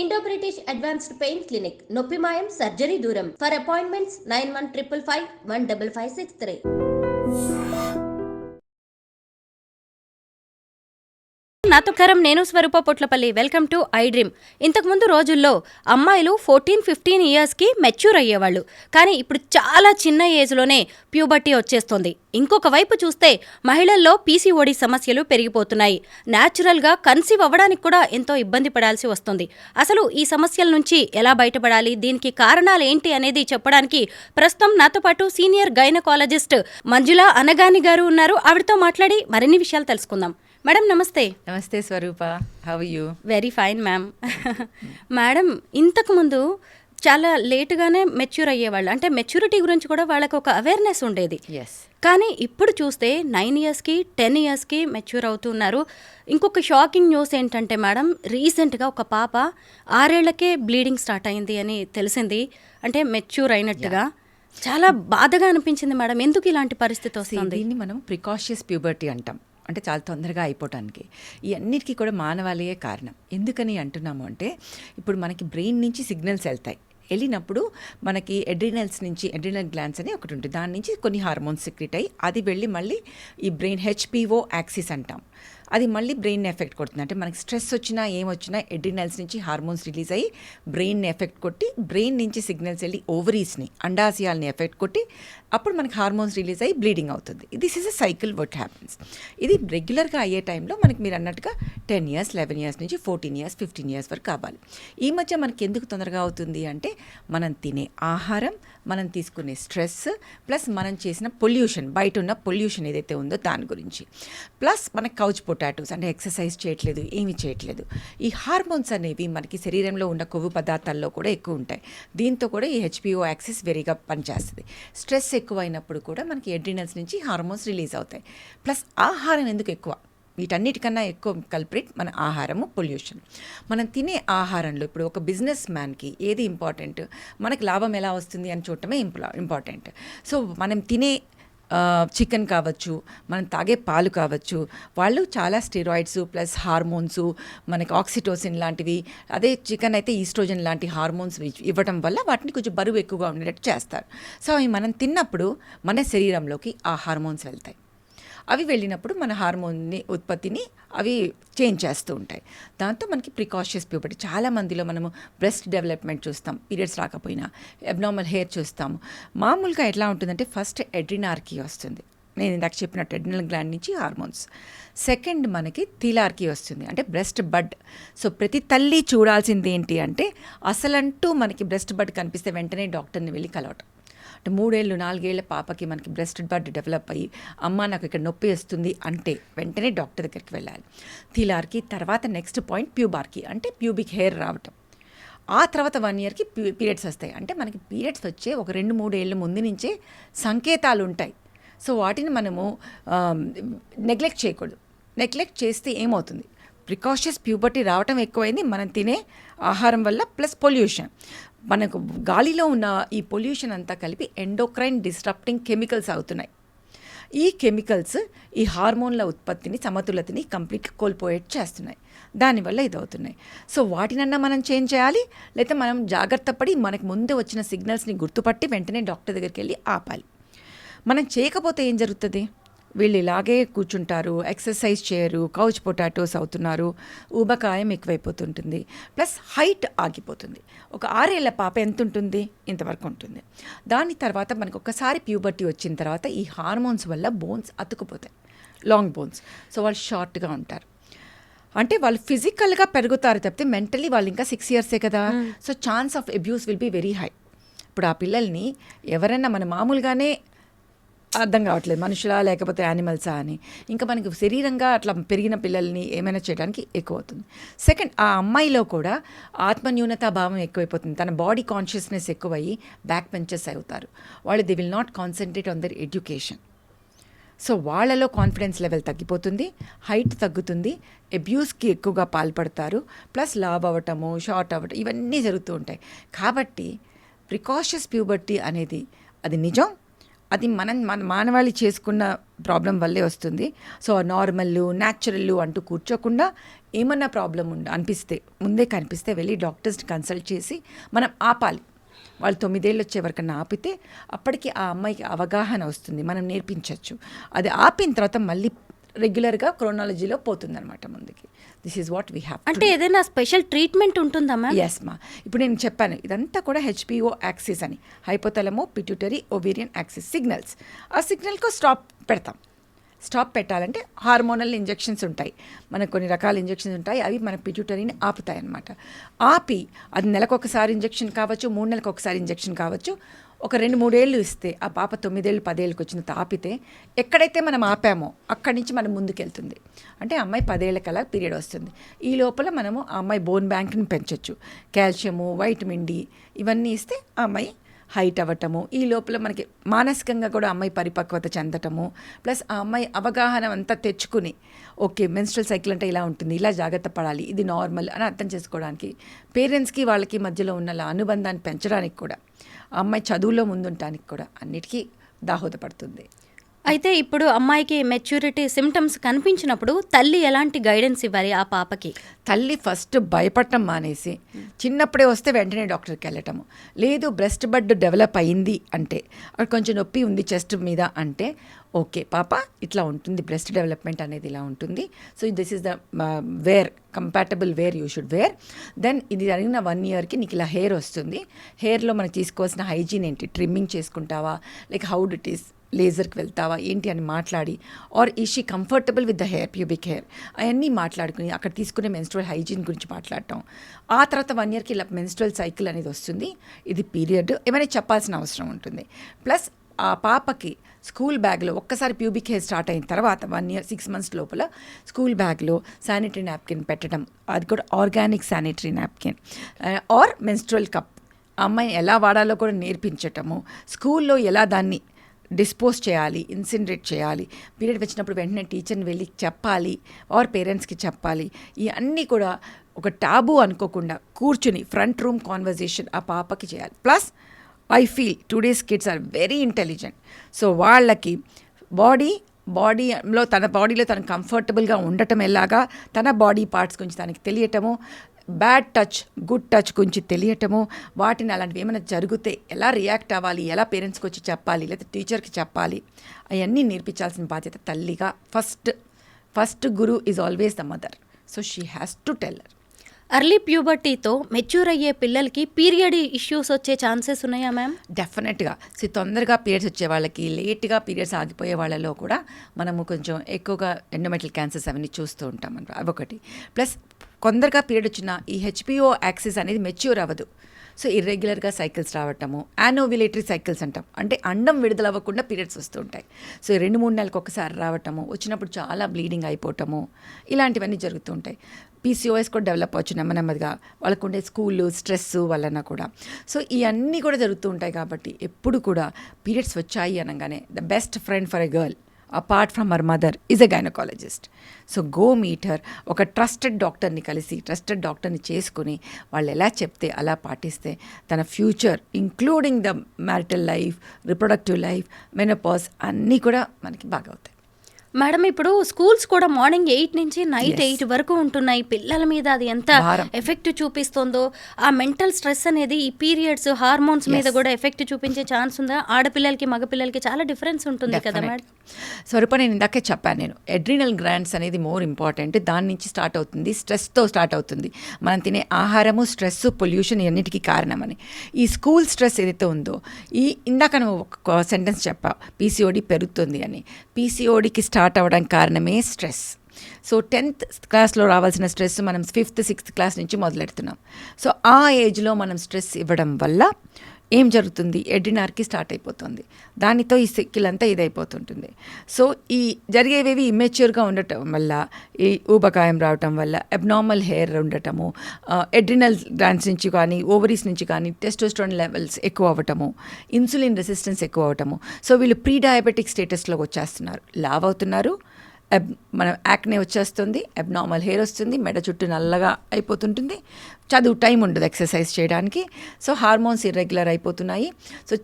Indo British advanced pain clinic నొప్పి మాయం surgery దూరం ఫర్ అపాయింట్మెంట్స్ 9155515563. నాతో కరం నేను Swaroopa Potlapalli. Welcome to iDream. ఇంతకుముందు రోజుల్లో అమ్మాయిలు 14-15 ఇయర్స్కి మెచ్యూర్ అయ్యేవాళ్ళు, కానీ ఇప్పుడు చాలా చిన్న ఏజ్లోనే ప్యూబర్టీ వచ్చేస్తుంది. ఇంకొక వైపు చూస్తే మహిళల్లో పీసీఓడి సమస్యలు పెరిగిపోతున్నాయి. న్యాచురల్గా కన్సీవ్ అవ్వడానికి కూడా ఎంతో ఇబ్బంది పడాల్సి వస్తుంది. అసలు ఈ సమస్యల నుంచి ఎలా బయటపడాలి, దీనికి కారణాలు ఏంటి అనేది చెప్పడానికి ప్రస్తుతం నాతో పాటు సీనియర్ గైనకాలజిస్ట్ మంజుల అనగాని గారు ఉన్నారు. ఆవిడతో మాట్లాడి మరిన్ని విషయాలు తెలుసుకుందాం. మేడం నమస్తే. నమస్తే Swarupa, how you? Very fine ma'am. Madam, ఇంతకుముందు చాలా లేటుగానే మెచ్యూర్ అయ్యేవాళ్ళు, అంటే మెచ్యూరిటీ గురించి కూడా వాళ్ళకి ఒక అవేర్నెస్ ఉండేది. కానీ ఇప్పుడు చూస్తే 9 ఇయర్స్కి 10 ఇయర్స్కి మెచ్యూర్ అవుతున్నారు. ఇంకొక షాకింగ్ న్యూస్ ఏంటంటే మేడం, రీసెంట్గా ఒక పాప 6 ఏళ్లకే బ్లీడింగ్ స్టార్ట్ అయింది అని తెలిసింది. అంటే మెచ్యూర్ అయినట్టుగా. చాలా బాధగా అనిపించింది మేడం. ఎందుకు ఇలాంటి పరిస్థితి వస్తుంది? దీన్ని మనం ప్రికాషియస్ ప్యూబర్టీ అంటాం. అంటే చాలా తొందరగా అయిపోవటానికి ఈ అన్నిటికీ కూడా మానవాళియే కారణం. ఎందుకని అంటున్నాము అంటే, ఇప్పుడు మనకి బ్రెయిన్ నుంచి సిగ్నల్స్ వెళ్తాయి. వెళ్ళినప్పుడు మనకి అడ్రినల్ గ్లాండ్స్ అని ఒకటి ఉంటుంది. దాని నుంచి కొన్ని హార్మోన్స్ సెక్రెట్ అయ్యి అది వెళ్ళి మళ్ళీ ఈ బ్రెయిన్ హెచ్పిఓ యాక్సిస్ అంటాం, అది మళ్ళీ బ్రెయిన్ని ఎఫెక్ట్ కొడుతుంది. అంటే మనకి స్ట్రెస్ వచ్చినా ఏమొచ్చినా అడ్రినల్స్ నుంచి హార్మోన్స్ రిలీజ్ అయ్యి బ్రెయిన్ని ఎఫెక్ట్ కొట్టి, బ్రెయిన్ నుంచి సిగ్నల్స్ వెళ్ళి ఓవరీస్ని, అండాశయాల్ని ఎఫెక్ట్ కొట్టి అప్పుడు మనకి హార్మోన్స్ రిలీజ్ అయ్యి బ్లీడింగ్ అవుతుంది. This is a cycle what happens. ఇది రెగ్యులర్గా అయ్యే టైంలో మనకి మీరు అన్నట్టుగా 10 ఇయర్స్ 11 ఇయర్స్ నుంచి 14 ఇయర్స్ 15 ఇయర్స్ వరకు కావాలి. ఈ మధ్య మనకి ఎందుకు తొందరగా అవుతుంది అంటే, మనం తినే ఆహారం, మనం తీసుకునే స్ట్రెస్, ప్లస్ మనం చేసిన పొల్యూషన్, బయట ఉన్న పొల్యూషన్ ఏదైతే ఉందో దాని గురించి, ప్లస్ మనకి కౌచ్ పొటాటోస్ అంటే ఎక్సర్సైజ్ చేయట్లేదు, ఏమీ చేయట్లేదు. ఈ హార్మోన్స్ అనేవి మనకి శరీరంలో ఉన్న కొవ్వు పదార్థాల్లో కూడా ఎక్కువ ఉంటాయి. దీంతో కూడా ఈ హెచ్పిఓ యాక్సిస్ వెరీగా పనిచేస్తుంది. స్ట్రెస్ ఎక్కువైనప్పుడు కూడా మనకి అడ్రినల్స్ నుంచి హార్మోన్స్ రిలీజ్ అవుతాయి. ప్లస్ ఆహారం ఎందుకు ఎక్కువ, వీటన్నిటికన్నా ఎక్కువ కల్ప్రిట్ మన ఆహారము, పొల్యూషన్. మనం తినే ఆహారంలో ఇప్పుడు ఒక బిజినెస్ మ్యాన్కి ఏది ఇంపార్టెంట్, మనకి లాభం ఎలా వస్తుంది అని చూడటమే ఇంపార్టెంట్. సో మనం తినే చికెన్ కావచ్చు, మనం తాగే పాలు కావచ్చు, వాళ్ళు చాలా స్టెరాయిడ్స్ ప్లస్ హార్మోన్స్, మనకి ఆక్సిటోసిన్ లాంటివి, అదే చికెన్ అయితే ఈస్ట్రోజన్ లాంటి హార్మోన్స్ ఇవ్వడం వల్ల వాటిని కొంచెం బరువు ఎక్కువగా ఉండేటట్టు చేస్తారు. సో అవి మనం తిన్నప్పుడు మన శరీరంలోకి ఆ హార్మోన్స్ వెళ్తాయి. అవి వెళ్ళినప్పుడు మన హార్మోన్ని ఉత్పత్తిని అవి చేంజ్ చేస్తూ ఉంటాయి. దాంతో మనకి ప్రికాషియస్ ప్యూబర్టీ. చాలా మందిలో మనము బ్రెస్ట్ డెవలప్మెంట్ చూస్తాం, పీరియడ్స్ రాకపోయినా, అబ్నార్మల్ హెయిర్ చూస్తాము. మామూలుగా ఎట్లా ఉంటుందంటే, ఫస్ట్ అడ్రినార్కీ వస్తుంది, నేను ఇందాక చెప్పినట్టు అడ్రినల్ గ్లాండ్ నుంచి హార్మోన్స్. సెకండ్ మనకి థీలార్కీ వస్తుంది, అంటే బ్రెస్ట్ బడ్. సో ప్రతి తల్లి చూడాల్సింది ఏంటి అంటే, అసలంటూ మనకి బ్రెస్ట్ బడ్ కనిపిస్తే వెంటనే డాక్టర్ని వెళ్ళి కలవటం. అంటే 3 ఏళ్ళు 4 ఏళ్ల పాపకి మనకి బ్రెస్ట్ బడ్ డెవలప్ అయ్యి, అమ్మ నాకు ఇక్కడ నొప్పి వస్తుంది అంటే వెంటనే డాక్టర్ దగ్గరికి వెళ్ళాలి. థీలార్కీ తర్వాత నెక్స్ట్ పాయింట్ ప్యూబార్కీ, అంటే ప్యూబిక్ హెయిర్ రావటం. ఆ తర్వాత 1 ఇయర్కి పీరియడ్స్ వస్తాయి. అంటే మనకి పీరియడ్స్ వచ్చే ఒక 2-3 ఏళ్ళ ముందు నుంచే సంకేతాలు ఉంటాయి. సో వాటిని మనము నెగ్లెక్ట్ చేయకూడదు. నెగ్లెక్ట్ చేస్తే ఏమవుతుంది, ప్రికాషియస్ ప్యూబర్టీ రావటం ఎక్కువైంది మనం తినే ఆహారం వల్ల, ప్లస్ పొల్యూషన్. మనకు గాలిలో ఉన్న ఈ పొల్యూషన్ అంతా కలిపి ఎండోక్రైన్ డిస్రప్టింగ్ కెమికల్స్ అవుతున్నాయి. ఈ కెమికల్స్ ఈ హార్మోన్ల ఉత్పత్తిని, సమతులతని కంప్లీట్గా కోల్పోయేట్ చేస్తున్నాయి. దానివల్ల ఇది అవుతున్నాయి. సో వాటినన్నా మనం చేంజ్ చేయాలి, లేకపోతే మనం జాగ్రత్త పడి మనకు ముందే వచ్చిన సిగ్నల్స్ని గుర్తుపట్టి వెంటనే డాక్టర్ దగ్గరికి వెళ్ళి ఆపాలి. మనం చేయకపోతే ఏం జరుగుతుంది, వీళ్ళు ఇలాగే కూర్చుంటారు, ఎక్సర్సైజ్ చేయరు, కౌచ్ పొటాటోస్ అవుతున్నారు, ఊబకాయం ఎక్కువైపోతుంటుంది, ప్లస్ హైట్ ఆగిపోతుంది. ఒక 6 ఏళ్ల పాప ఎంత ఉంటుంది, ఇంతవరకు ఉంటుంది. దాని తర్వాత మనకు ఒకసారి ప్యూబర్టీ వచ్చిన తర్వాత ఈ హార్మోన్స్ వల్ల బోన్స్ అతుకుపోతాయి, లాంగ్ బోన్స్. సో వాళ్ళు షార్ట్గా ఉంటారు. అంటే వాళ్ళు ఫిజికల్గా పెరుగుతారు తప్పితే మెంటలీ వాళ్ళు ఇంకా 6 ఇయర్సే కదా. So chance of abuse will be very high. ఇప్పుడు ఆ పిల్లల్ని ఎవరైనా మన మామూలుగానే అర్థం కావట్లేదు, మనుషులా లేకపోతే యానిమల్సా అని. ఇంకా మనకి శరీరంగా అట్లా పెరిగిన పిల్లల్ని ఏమైనా చేయడానికి ఎక్కువ అవుతుంది. సెకండ్, ఆ అమ్మాయిలో కూడా ఆత్మన్యూనతా భావం ఎక్కువైపోతుంది. తన బాడీ కాన్షియస్నెస్ ఎక్కువయ్యి బ్యాక్ బెంచర్స్ అవుతారు వాళ్ళు. They will not concentrate on their education. So వాళ్ళలో కాన్ఫిడెన్స్ లెవెల్ తగ్గిపోతుంది, హైట్ తగ్గుతుంది, అబ్యూస్కి ఎక్కువగా పాల్పడతారు, ప్లస్ లావ్ అవ్వటము, షార్ట్ అవ్వటం, ఇవన్నీ జరుగుతూ ఉంటాయి. కాబట్టి ప్రికాషియస్ ప్యూబర్టీ అనేది అది నిజం. అది మన మానవాళి చేసుకున్న ప్రాబ్లం వల్లే వస్తుంది. సో నార్మల్ న్యాచురల్ అంటూ కూర్చోకుండా ఏమన్నా ప్రాబ్లం అనిపిస్తే ముందే కనిపిస్తే వెళ్ళి డాక్టర్స్ని కన్సల్ట్ చేసి మనం ఆపాలి. వాళ్ళు 9 ఏళ్ళు వచ్చే వరకన్నా ఆపితే అప్పటికి ఆ అమ్మాయికి అవగాహన వస్తుంది, మనం నేర్పించవచ్చు. అది ఆపిన తర్వాత మళ్ళీ రెగ్యులర్గా క్రోనాలజీలో పోతుందన్నమాట ముందుకి. This is what we have. అంటే ఏదైనా స్పెషల్ ట్రీట్మెంట్ ఉంటుందా మ్యామ్? ఎస్ మా, ఇప్పుడు నేను చెప్పాను ఇదంతా కూడా హెచ్పిఓ యాక్సిస్ అని, హైపోథాలమో పిట్యూటరీ ఓవేరియన్ యాక్సిస్ సిగ్నల్స్. ఆ సిగ్నల్కు స్టాప్ పెడతాం. స్టాప్ పెట్టాలంటే హార్మోనల్ ఇంజెక్షన్స్ ఉంటాయి, మనకు కొన్ని రకాల ఇంజెక్షన్స్ ఉంటాయి, అవి మన పిట్యూటరీని ఆపుతాయి అన్నమాట. ఆపి అది నెలకొకసారి ఇంజెక్షన్ కావచ్చు, 3 నెలలకు ఒకసారి ఇంజెక్షన్ కావచ్చు. ఒక 2-3 ఏళ్ళు ఇస్తే ఆ పాప 9 ఏళ్ళు 10 ఏళ్ళకి వచ్చిన ఆపితే ఎక్కడైతే మనం ఆపామో అక్కడి నుంచి మనం ముందుకెళ్తుంది. అంటే అమ్మాయి 10 ఏళ్ళకల్లా పీరియడ్ వస్తుంది. ఈ లోపల మనము ఆ అమ్మాయి బోన్ బ్యాంక్ని పెంచవచ్చు. కాల్షియము, వైటమిన్ డి ఇవన్నీ ఇస్తే ఆ అమ్మాయి హైట్ అవ్వటము, ఈ లోపల మనకి మానసికంగా కూడా అమ్మాయి పరిపక్వత చెందటము, ప్లస్ ఆ అమ్మాయి అవగాహన అంతా తెచ్చుకుని ఓకే మెన్స్ట్రల్ సైకిల్ అంటే ఇలా ఉంటుంది, ఇలా జాగ్రత్త పడాలి, ఇది నార్మల్ అని అర్థం చేసుకోవడానికి, పేరెంట్స్కి వాళ్ళకి మధ్యలో ఉన్న అనుబంధాన్ని పెంచడానికి కూడా, ఆ అమ్మాయి చదువులో ముందుంటానికి కూడా అన్నిటికీ దాహోదపడుతుంది. అయితే ఇప్పుడు అమ్మాయికి మెచ్యూరిటీ సిమ్టమ్స్ కనిపించినప్పుడు తల్లి ఎలాంటి గైడెన్స్ ఇవ్వాలి ఆ పాపకి? తల్లి ఫస్ట్ భయపడటం మానేసి చిన్నప్పుడే వస్తే వెంటనే డాక్టర్కి వెళ్ళటము. లేదు బ్రెస్ట్ బడ్ డెవలప్ అయింది అంటే, అక్కడ కొంచెం నొప్పి ఉంది చెస్ట్ మీద అంటే, ఓకే పాప ఇట్లా ఉంటుంది, బ్రెస్ట్ డెవలప్మెంట్ అనేది ఇలా ఉంటుంది, so this is the wear compatible wear you should wear. Then ఇది జరిగిన 1 ఇయర్కి నీకు ఇలా హెయిర్ వస్తుంది, హెయిర్లో మనకు తీసుకోవాల్సిన హైజీన్ ఏంటి, ట్రిమ్మింగ్ చేసుకుంటావా, లైక్ హౌ ఇట్ ఈస్, లేజర్కి వెళ్తావా ఏంటి అని మాట్లాడి, or is she comfortable with the hair, pubic hair, అవన్నీ మాట్లాడుకుని అక్కడ తీసుకునే మెన్స్ట్రువల్ హైజీన్ గురించి మాట్లాడటం. ఆ తర్వాత 1 ఇయర్కి ఇలా మెన్స్ట్రువల్ సైకిల్ అనేది వస్తుంది, ఇది పీరియడ్, ఏమైనా చెప్పాల్సిన అవసరం ఉంటుంది. ప్లస్ ఆ పాపకి స్కూల్ బ్యాగ్లో ఒక్కసారి ప్యూబిక్ హెయిర్ స్టార్ట్ అయిన తర్వాత 1 ఇయర్ 6 మంత్స్ లోపల స్కూల్ బ్యాగ్లో శానిటరీ నాప్కిన్ పెట్టడం, అది కూడా organic sanitary napkin or menstrual cup, అమ్మాయిని ఎలా వాడాలో కూడా నేర్పించటము, స్కూల్లో ఎలా దాన్ని డిస్పోజ్ చేయాలి, ఇన్సినరేట్ చేయాలి, పీరియడ్ వచ్చినప్పుడు వెంటనే టీచర్ని వెళ్ళి చెప్పాలి ఆర్ పేరెంట్స్కి చెప్పాలి. ఇవన్నీ కూడా ఒక టాబు అనుకోకుండా కూర్చుని ఫ్రంట్ రూమ్ కాన్వర్జేషన్ ఆ పాపకి చేయాలి. Plus I feel today's kids are very intelligent. So వాళ్ళకి బాడీలో తన బాడీలో తను కంఫర్టబుల్గా ఉండటం ఎలాగా, తన బాడీ పార్ట్స్ గురించి తనకి తెలియటము, బ్యాడ్ టచ్ గుడ్ టచ్ గురించి తెలియటము, వాటిని అలాంటివి ఏమైనా జరిగితే ఎలా రియాక్ట్ అవ్వాలి, ఎలా పేరెంట్స్కి వచ్చి చెప్పాలి లేదా టీచర్కి చెప్పాలి, అవన్నీ నేర్పించాల్సిన బాధ్యత తల్లిగా. First guru is always the mother, so she has to tell her. Early ప్యూబర్టీతో మెచ్యూర్ అయ్యే పిల్లలకి పీరియడ్ ఇష్యూస్ వచ్చే ఛాన్సెస్ ఉన్నాయా మ్యామ్? డెఫినెట్గా. సో తొందరగా పీరియడ్స్ వచ్చే వాళ్ళకి, లేట్గా పీరియడ్స్ ఆగిపోయే వాళ్ళలో కూడా మనము కొంచెం ఎక్కువగా ఎండోమెట్రియల్ క్యాన్సర్స్ అవన్నీ చూస్తూ ఉంటాం అనమాట. అవొకటి. ప్లస్ కొందరుగా పీరియడ్ వచ్చిన ఈ హెచ్పిఓ యాక్సిస్ అనేది మెచ్యూర్ అవ్వదు. సో ఇర్రెగ్యులర్గా సైకిల్స్ రావటము, యానోవిలేటరీ సైకిల్స్ అంటాం, అంటే అండం విడుదల అవ్వకుండా పీరియడ్స్ వస్తూ ఉంటాయి. సో 2-3 నెలలకు ఒకసారి రావటము, వచ్చినప్పుడు చాలా బ్లీడింగ్ అయిపోవటము, ఇలాంటివన్నీ జరుగుతూ ఉంటాయి. పీసీఓఎస్ కూడా డెవలప్ అవచ్చు నెమ్మదిగా, వాళ్ళకు ఉండే స్కూల్ స్ట్రెస్ వలన కూడా. సో ఇవన్నీ కూడా జరుగుతూ ఉంటాయి. కాబట్టి ఎప్పుడు కూడా పీరియడ్స్ వచ్చాయి అనగానే the best friend for a girl apart from her mother is a gynaecologist. So go meet her. ఒక ట్రస్టెడ్ డాక్టర్ని కలిసి, ట్రస్టెడ్ డాక్టర్ని చేసుకుని వాళ్ళు ఎలా చెప్తే అలా పాటిస్తే తన future including the marital life, reproductive life, menopause అన్నీ కూడా మనకి బాగా అవుతాయి. మేడం ఇప్పుడు స్కూల్స్ కూడా మార్నింగ్ 8 నుంచి నైట్ 8 వరకు ఉంటున్నాయి. పిల్లల మీద అది ఎంత ఎఫెక్ట్ చూపిస్తుందో, ఆ మెంటల్ స్ట్రెస్ అనేది ఈ పీరియడ్స్ హార్మోన్స్ మీద కూడా ఎఫెక్ట్ చూపించే ఛాన్స్ ఉందా? ఆడపిల్లలకి మగపిల్లలకి చాలా డిఫరెన్స్ ఉంటుంది కదా మేడం. స్వరూప, నేను ఇందాకే చెప్పాను, నేను అడ్రినల్ గ్లాండ్స్ అనేది మోర్ ఇంపార్టెంట్. దాని నుంచి స్టార్ట్ అవుతుంది, స్ట్రెస్తో స్టార్ట్ అవుతుంది. మనం తినే ఆహారము, స్ట్రెస్, పొల్యూషన్ అన్నిటికీ కారణమని. ఈ స్కూల్ స్ట్రెస్ ఏదైతే ఉందో, ఇందాక నువ్వు ఒక సెంటెన్స్ చెప్పా, పీసీఓడి పెరుగుతుంది అని. పీసీఓడికి స్టార్ట్ అవ్వడానికి కారణమే స్ట్రెస్. సో 10th క్లాస్లో రావాల్సిన స్ట్రెస్ మనం 5th 6th క్లాస్ నుంచి మొదలెడుతున్నాం. సో ఆ ఏజ్లో మనం స్ట్రెస్ ఇవ్వడం వల్ల ఏం జరుగుతుంది, ఎడ్రినార్కి స్టార్ట్ అయిపోతుంది. దానితో ఈ సైకిల్ అంతా ఇదైపోతుంటుంది. సో ఈ జరిగేవేవి ఇమ్మెచ్యూర్గా ఉండటం వల్ల, ఈ ఊబకాయం రావటం వల్ల, అబ్నార్మల్ హెయిర్ ఉండటము, ఎడ్రినల్ గ్లాండ్స్ నుంచి కానీ ఓవరీస్ నుంచి కానీ టెస్టోస్టెరాన్ లెవెల్స్ ఎక్కువ అవ్వటము, ఇన్సులిన్ రెసిస్టెన్స్ ఎక్కువ అవ్వటము. సో వీళ్ళు ప్రీ డయాబెటిక్ స్టేటస్లోకి వచ్చేస్తున్నారు, లావ్ అవుతున్నారు, మన యాక్నే వచ్చేస్తుంది, అబ్నార్మల్ హెయిర్ వస్తుంది, మెడ చుట్టూ నల్లగా అయిపోతుంటుంది, చదువు టైం ఉండదు ఎక్సర్సైజ్ చేయడానికి. సో హార్మోన్స్ ఇర్రెగ్యులర్ అయిపోతున్నాయి. సో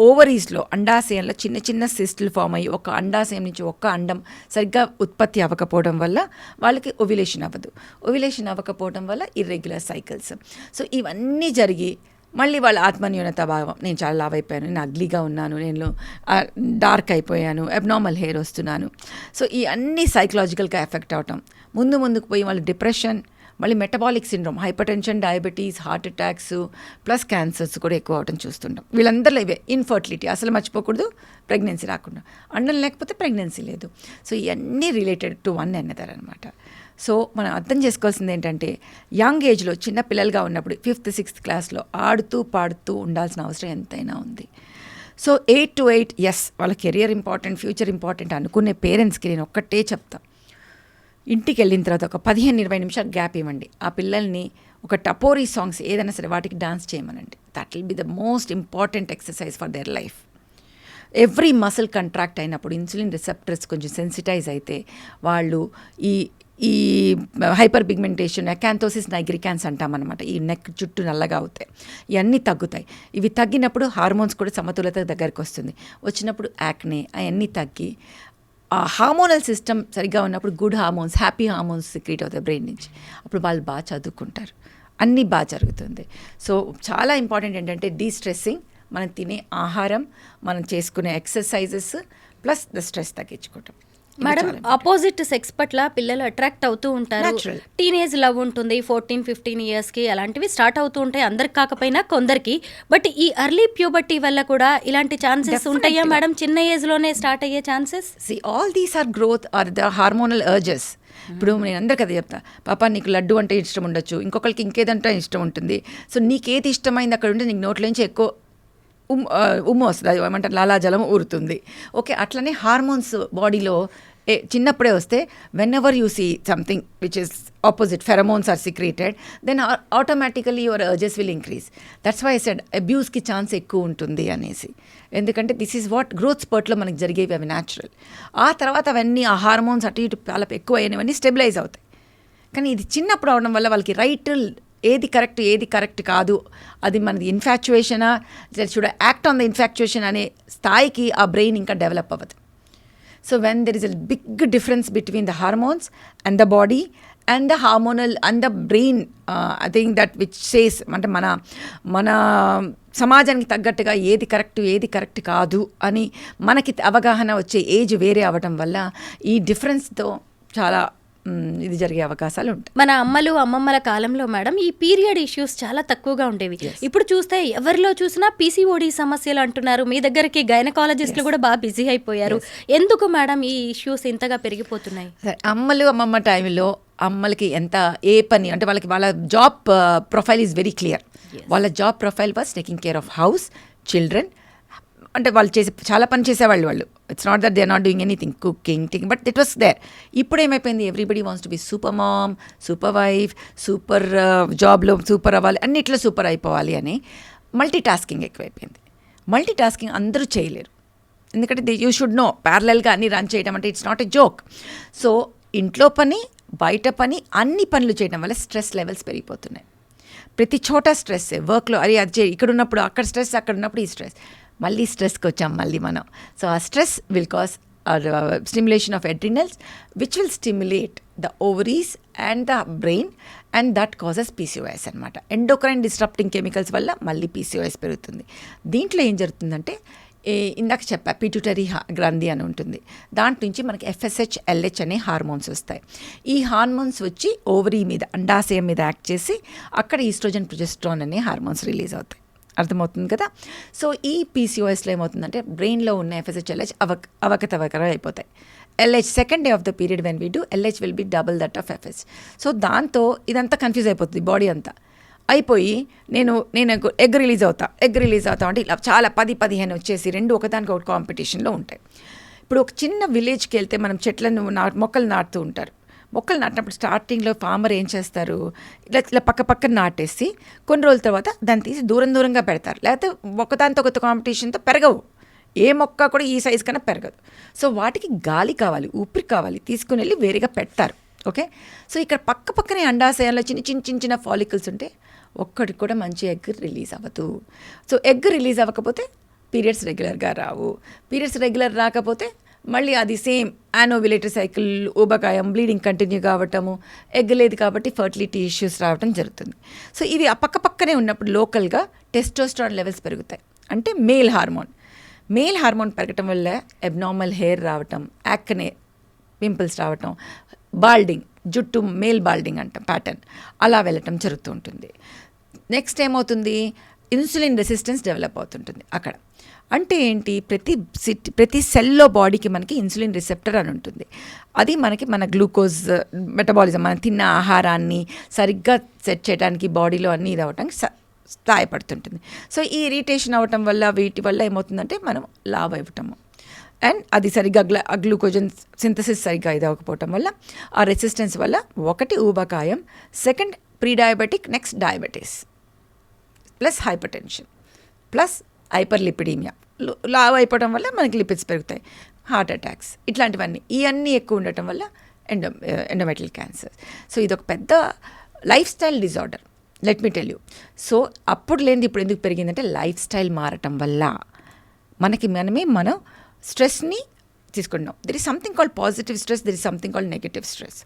ఓవరీస్లో అండాశయంలో చిన్న చిన్న సిస్టులు ఫామ్ అయ్యి ఒక అండాశయం నుంచి ఒక్క అండం సరిగ్గా ఉత్పత్తి అవ్వకపోవడం వల్ల వాళ్ళకి ఓవ్యులేషన్ అవ్వదు. ఓవ్యులేషన్ అవ్వకపోవడం వల్ల ఇర్రెగ్యులర్ సైకిల్స్. సో ఇవన్నీ జరిగి మళ్ళీ వాళ్ళ ఆత్మన్యూనత భావం, నేను చాలా లావ్ అయిపోయాను, నేను అగ్లీగా ఉన్నాను, నేను డార్క్ అయిపోయాను, అబ్నార్మల్ హెయిర్ వస్తున్నాను. సో ఈ అన్ని సైకలాజికల్గా ఎఫెక్ట్ అవటం, ముందుకు పోయి వాళ్ళు డిప్రెషన్, మళ్ళీ metabolic syndrome, hyper tension, diabetes, heart attacks plus cancers కూడా ఎక్కువ అవటం చూస్తుంటాం. వీళ్ళందరిలో ఇవే ఇన్ఫర్టిలిటీ అసలు మర్చిపోకూడదు, ప్రెగ్నెన్సీ రాకుండా, అండం లేకపోతే ప్రెగ్నెన్సీ లేదు. సో ఇవన్నీ రిలేటెడ్ టు వన్ అనదర్ అనమాట. సో మనం అర్థం చేసుకోవాల్సింది ఏంటంటే యంగ్ ఏజ్లో చిన్న పిల్లలుగా ఉన్నప్పుడు 5th 6th క్లాస్లో ఆడుతూ పాడుతూ ఉండాల్సిన అవసరం ఎంతైనా ఉంది. సో 8 to 8 ఎస్ వాళ్ళ కెరియర్ ఇంపార్టెంట్, ఫ్యూచర్ ఇంపార్టెంట్ అనుకునే పేరెంట్స్కి నేను ఒక్కటే చెప్తాను, ఇంటికి వెళ్ళిన తర్వాత ఒక 15-20 నిమిషాలు గ్యాప్ ఇవ్వండి. ఆ పిల్లల్ని ఒక టపోరీ సాంగ్స్ ఏదైనా సరే వాటికి డాన్స్ చేయమనండి. That will be the most important exercise for their life. Every muscle contract అయినప్పుడు ఇన్సులిన్ రిసెప్టర్స్ కొంచెం సెన్సిటైజ్ అయితే వాళ్ళు ఈ హైపర్ పిగ్మెంటేషన్, అకాంతోసిస్ నైగ్రికాన్స్ అంటామన్నమాట, ఈ నెక్ చుట్టూ నల్లగా అవుతాయి, ఇవన్నీ తగ్గుతాయి. ఇవి తగ్గినప్పుడు హార్మోన్స్ కూడా సమతులత దగ్గరికి వస్తుంది. వచ్చినప్పుడు యాక్నే అవన్నీ తగ్గి ఆ హార్మోనల్ సిస్టమ్ సరిగ్గా ఉన్నప్పుడు good hormones, happy hormones secrete అవుతాయి బ్రెయిన్ నుంచి. అప్పుడు వాళ్ళు బాగా చదువుకుంటారు, అన్నీ బాగా జరుగుతుంది. సో చాలా ఇంపార్టెంట్ ఏంటంటే డీస్ట్రెస్సింగ్, మనం తినే ఆహారం, మనం చేసుకునే ఎక్సర్సైజెస్ ప్లస్ ద స్ట్రెస్ తగ్గించుకోవటం. మేడం, ఆపోజిట్ సెక్స్ పట్ల పిల్లలు అట్రాక్ట్ అవుతూ ఉంటారు. టీనేజ్ లవ్ ఉంటుంది 14-15 ఇయర్స్కి, అలాంటివి స్టార్ట్ అవుతూ ఉంటాయి, అందరికి కాకపోయినా కొందరికి. బట్ ఈ ఎర్లీ ప్యూబర్టీ వల్ల కూడా ఇలాంటి ఛాన్సెస్ ఉంటాయా మేడం? చిన్న ఏజ్లోనే స్టార్ట్ అయ్యే chances? All these are growth or the hormonal urges. ఇప్పుడు నేను అందరికీ అదే చెప్తా, పాప నీకు లడ్డు అంటే ఇష్టం ఉండొచ్చు, ఇంకొకరికి ఇంకేదంటే ఇష్టం ఉంటుంది. సో నీకేది ఇష్టమైంది అక్కడ ఉంటే నీకు నోట్లోంచి ఎక్కువ ఉమ్ము వస్తుంది, అది ఏమంటారు లాలాజలం ఊరుతుంది. ఓకే, అట్లనే హార్మోన్స్ బాడీలో చిన్నప్పుడే వస్తే whenever you see something which is opposite, pheromones are secreted, then automatically your urges will increase. That's why I said అబ్యూస్కి ఛాన్స్ ఎక్కువ ఉంటుంది అనేసి. ఎందుకంటే దిస్ ఈజ్ వాట్ గ్రోత్ స్పర్ట్లో మనకి జరిగేవి, అవి న్యాచురల్. ఆ తర్వాత అవన్నీ ఆ హార్మోన్స్ అటు ఇటు చాలా ఎక్కువ అయినవన్నీ స్టెబిలైజ్ అవుతాయి. కానీ ఇది చిన్నప్పుడు అవడం వల్ల వాళ్ళకి రైట్ ఏది కరెక్ట్ కాదు, అది మనది ఇన్ఫాక్చుయేషనా, should act on the infatuation అనే స్థాయికి ఆ బ్రెయిన్ ఇంకా డెవలప్ అవ్వదు. So when there is a big difference between the hormones and the body and the hormonal and the brain, I think that which says అంటే మన సమాజానికి తగ్గట్టుగా ఏది కరెక్ట్ కాదు అని మనకి అవగాహన వచ్చే ఏజ్ వేరే అవ్వటం వల్ల ఈ డిఫరెన్స్తో చాలా ఇది జరిగే అవకాశాలు ఉంటాయి. మన అమ్మమ్మల కాలంలో మేడం ఈ పీరియడ్ ఇష్యూస్ చాలా తక్కువగా ఉండేవి. ఇప్పుడు చూస్తే ఎవరిలో చూసినా పీసీఓడి సమస్యలు అంటున్నారు. మీ దగ్గరికి గైనకాలజిస్టులు కూడా బాగా బిజీ అయిపోయారు. ఎందుకు మేడం ఈ ఇష్యూస్ ఇంతగా పెరిగిపోతున్నాయి? అమ్మమ్మ టైంలో అమ్మలకి ఏ పని అంటే వాళ్ళ job profile is very clear. వాళ్ళ job profile was taking care of house, children. అంటే వాళ్ళు చాలా పని చేసేవాళ్ళు. It's not that they are not doing anything, cooking, but it was there. ఇప్పుడు ఏమైపోయింది, everybody wants to be super mom, super wife, super జాబ్లో super అవ్వాలి, అన్నిట్లో సూపర్ అయిపోవాలి అని మల్టీ టాస్కింగ్ ఎక్కువైపోయింది. మల్టీ టాస్కింగ్ అందరూ చేయలేరు, ఎందుకంటే యూ షుడ్ నో ప్యారలల్గా అన్ని రన్ చేయడం అంటే it's not a joke. So ఇంట్లో పని, బయట పని, అన్ని పనులు చేయడం వల్ల స్ట్రెస్ లెవెల్స్ పెరిగిపోతున్నాయి. ప్రతి చోట స్ట్రెస్, వర్క్లో అది చేయి, ఇక్కడ ఉన్నప్పుడు అక్కడ స్ట్రెస్, అక్కడ ఉన్నప్పుడు ఈ స్ట్రెస్. మళ్ళీ స్ట్రెస్కి వచ్చాం మనం. సో ఆ stress will cause stimulation of adrenals which will stimulate the ovaries and the brain and that causes PCOS అనమాట. ఎండోక్రైన్ డిస్ట్రప్టింగ్ కెమికల్స్ వల్ల మళ్ళీ పీసీఓఎస్ పెరుగుతుంది. దీంట్లో ఏం జరుగుతుందంటే ఇందాక చెప్పా పిట్యూటరీ గ్రంథి అని ఉంటుంది, దాంట్ నుంచి మనకి FSH, LH అనే హార్మోన్స్ వస్తాయి. ఈ హార్మోన్స్ వచ్చి ఓవరీ మీద, అండాశయం మీద యాక్ట్ చేసి అక్కడ ఈస్ట్రోజన్, ప్రొజెస్ట్రాన్ అనే హార్మోన్స్ రిలీజ్ అవుతాయి. అర్థమవుతుంది కదా? సో ఈ పీసీఓఎస్లో ఏమవుతుందంటే బ్రెయిన్లో ఉన్న FSH, LH అవకతవకర అయిపోతాయి. LH second day of the period when we do, LH will be double that of FSH. So దాంతో ఇదంతా కన్ఫ్యూజ్ అయిపోతుంది, బాడీ అంతా అయిపోయి నేను ఎగ్ రిలీజ్ అవుతా అంటే ఇలా చాలా 10-15 వచ్చేసి రెండు ఒకదానికి ఒకటి కాంపిటీషన్లో ఉంటాయి. ఇప్పుడు ఒక చిన్న విలేజ్కి వెళ్తే మనం చెట్లను మొక్కలు నాటుతూ ఉంటారు. మొక్కలు నాటినప్పుడు స్టార్టింగ్లో ఫార్మర్ ఏం చేస్తారు, ఇలా పక్కన నాటేసి కొన్ని రోజుల తర్వాత దాన్ని తీసి దూరంగా పెడతారు. లేకపోతే ఒకదానితో ఒక కాంపిటీషన్తో పెరగవు. ఏ మొక్క కూడా ఈ సైజు కన్నా పెరగదు. సో వాటికి గాలి కావాలి, ఊపిరి కావాలి, తీసుకుని వెళ్ళి వేరేగా పెడతారు. ఓకే, సో ఇక్కడ పక్కనే అండాశయాల్లో చిన్న ఫాలికల్స్ ఉంటే ఒక్కడికి కూడా మంచి ఎగ్ రిలీజ్ అవ్వదు. సో ఎగ్ రిలీజ్ అవ్వకపోతే పీరియడ్స్ రెగ్యులర్గా రావు. పీరియడ్స్ రెగ్యులర్ రాకపోతే మళ్ళీ అది సేమ్ యానోవిలేటరీ సైకిల్, ఊబకాయం, బ్లీడింగ్ కంటిన్యూ కావటము, ఎగ్ లేదు కాబట్టి ఫర్టిలిటీ ఇష్యూస్ రావటం జరుగుతుంది. సో ఇవి ఆ పక్కనే ఉన్నప్పుడు లోకల్గా టెస్టోస్టెరాన్ లెవెల్స్ పెరుగుతాయి. అంటే మేల్ హార్మోన్ పెరగటం వల్ల అబ్నార్మల్ హెయిర్ రావటం, యాక్నే, పింపుల్స్ రావటం, బాల్డింగ్, జుట్టు మేల్ బాల్డింగ్ అంటాం ప్యాటర్న్, అలా వెళ్ళటం జరుగుతూ ఉంటుంది. నెక్స్ట్ ఏమవుతుంది, ఇన్సులిన్ రెసిస్టెన్స్ డెవలప్ అవుతుంటుంది అక్కడ. అంటే ఏంటి, ప్రతి సెల్లో బాడీకి మనకి ఇన్సులిన్ రిసెప్టర్ అని ఉంటుంది. అది మన గ్లూకోజ్ మెటబాలిజం, మనం తిన్న ఆహారాన్ని సరిగ్గా సెట్ చేయడానికి బాడీలో అన్నీ ఇది అవ్వటానికి సహాయపడుతుంటుంది. సో ఈ ఇరిటేషన్ అవ్వటం వల్ల వీటి వల్ల ఏమవుతుందంటే మనం లావ్ అవ్వటము, అండ్ అది సరిగ్గా గ్లూకోజన్ సింథసిస్ సరిగ్గా ఇది అవ్వకపోవటం వల్ల ఆ రెసిస్టెన్స్ వల్ల ఒకటి ఊబకాయం, second pre diabetic, next diabetes, plus hypertension, plus hyperlipidaemia, లావ్ అయిపోవడం వల్ల మనకి లిపిడ్స్ పెరుగుతాయి, హార్ట్ అటాక్స్, ఇవన్నీ ఎక్కువ ఉండటం వల్ల ఎండోమెట్రియల్ క్యాన్సర్. సో ఇదొక పెద్ద life style disorder, let me tell you. So అప్పుడు లేనిది ఇప్పుడు ఎందుకు పెరిగిందంటే లైఫ్ స్టైల్ మారటం వల్ల మనం స్ట్రెస్ని తీసుకుంటున్నాం. There is something called positive stress, there is something called negative stress.